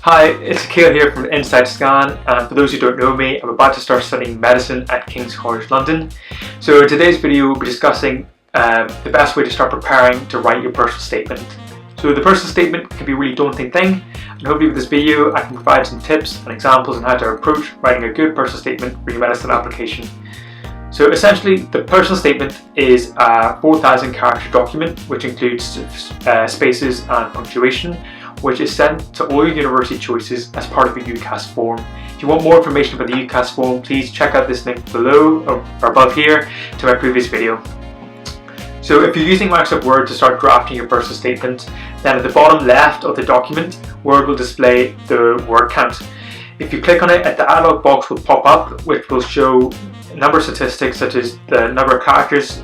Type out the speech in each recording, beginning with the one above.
Hi, it's Akil here from Inside Scan, and for those who don't know me, I'm about to start studying medicine at King's College London. So in today's video we'll be discussing the best way to start preparing to write your personal statement. So the personal statement can be a really daunting thing, and hopefully with this video I can provide some tips and examples on how to approach writing a good personal statement for your medicine application. So essentially the personal statement is a 4,000 character document which includes spaces and punctuation, which is sent to all your university choices as part of your UCAS form. If you want more information about the UCAS form, please check out this link below or above here to my previous video. So if you're using Microsoft Word to start drafting your personal statement, then at the bottom left of the document, Word will display the word count. If you click on it, a dialog box will pop up which will show a number of statistics such as the number of characters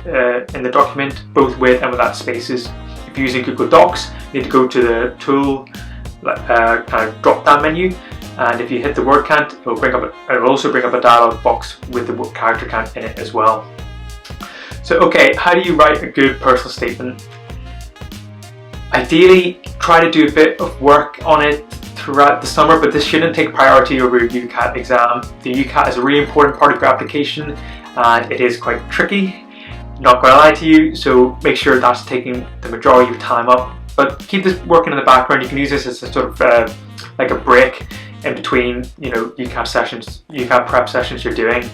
in the document, both with and without spaces. If you're using Google Docs, you need to go to the tool kind of drop down menu, and if you hit the word count, it will also bring up a dialog box with the character count in it as well. So okay, how do you write a good personal statement? Ideally, try to do a bit of work on it throughout the summer, but this shouldn't take priority over your UCAT exam. The UCAT is a really important part of your application and it is quite tricky. Not going to lie to you, so make sure that's taking the majority of time up. But keep this working in the background. You can use this as a sort of like a break in between, UCAT prep sessions you're doing.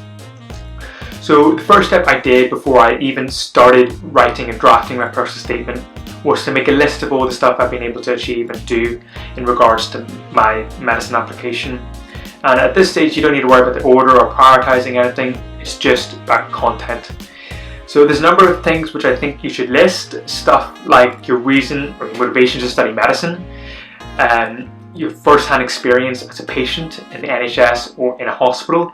So the first step I did before I even started writing and drafting my personal statement was to make a list of all the stuff I've been able to achieve and do in regards to my medicine application. And at this stage, you don't need to worry about the order or prioritizing anything. It's just about content. So there's a number of things which I think you should list, stuff like your reason or your motivation to study medicine, your first-hand experience as a patient in the NHS or in a hospital,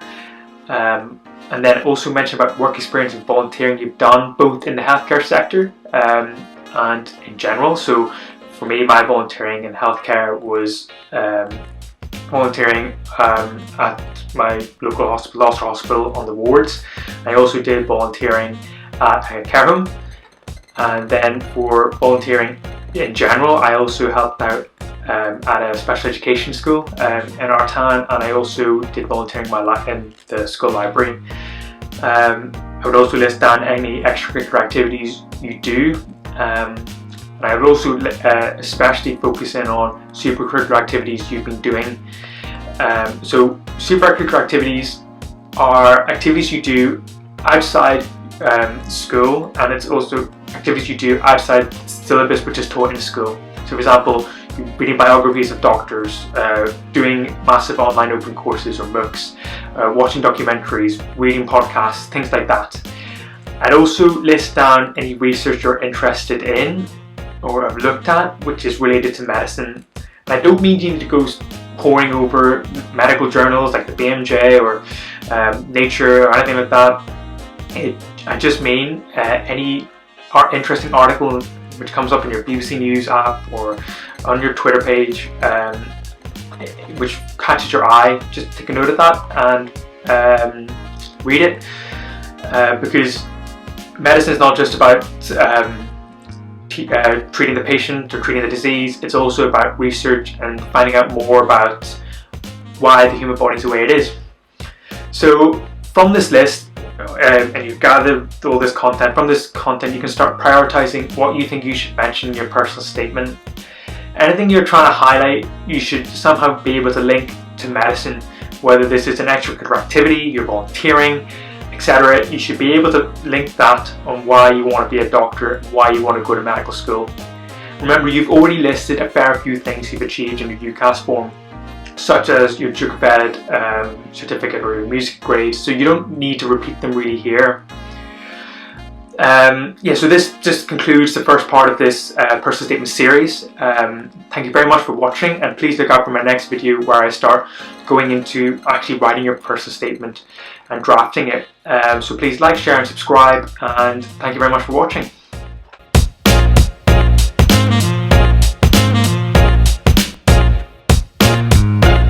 and then also mention about work experience and volunteering you've done both in the healthcare sector and in general. So for me, my volunteering in healthcare was volunteering at my local hospital, Gloucester Hospital, on the wards. I also did volunteering at a care home, and then for volunteering in general I also helped out at a special education school in our town, and I also did volunteering in the school library. I would also list down any extracurricular activities you do, and I would also especially focus in on supercurricular activities you've been doing. So supercurricular activities are activities you do outside school, and it's also activities you do outside syllabus which is taught in school. So for example, reading biographies of doctors, doing massive online open courses or MOOCs, watching documentaries, reading podcasts, things like that. I'd also list down any research you're interested in or have looked at which is related to medicine. And I don't mean you need to go poring over medical journals like the BMJ or Nature or anything like that. I just mean any interesting article which comes up in your BBC News app or on your Twitter page, which catches your eye. Just take a note of that and read it, because medicine is not just about treating the patient or treating the disease. It's also about research and finding out more about why the human body is the way it is. So from this list, and you've gathered all this content, from this content you can start prioritizing what you think you should mention in your personal statement. Anything you're trying to highlight, you should somehow be able to link to medicine, whether this is an extracurricular activity, you're volunteering, etc. You should be able to link that on why you want to be a doctor, why you want to go to medical school. Remember, you've already listed a fair few things you've achieved in your UCAS form, such as your Duke of Ed certificate or your music grades, so you don't need to repeat them really here. So this just concludes the first part of this personal statement series. Thank you very much for watching, and please look out for my next video where I start going into actually writing your personal statement and drafting it. So please like, share and subscribe, and thank you very much for watching.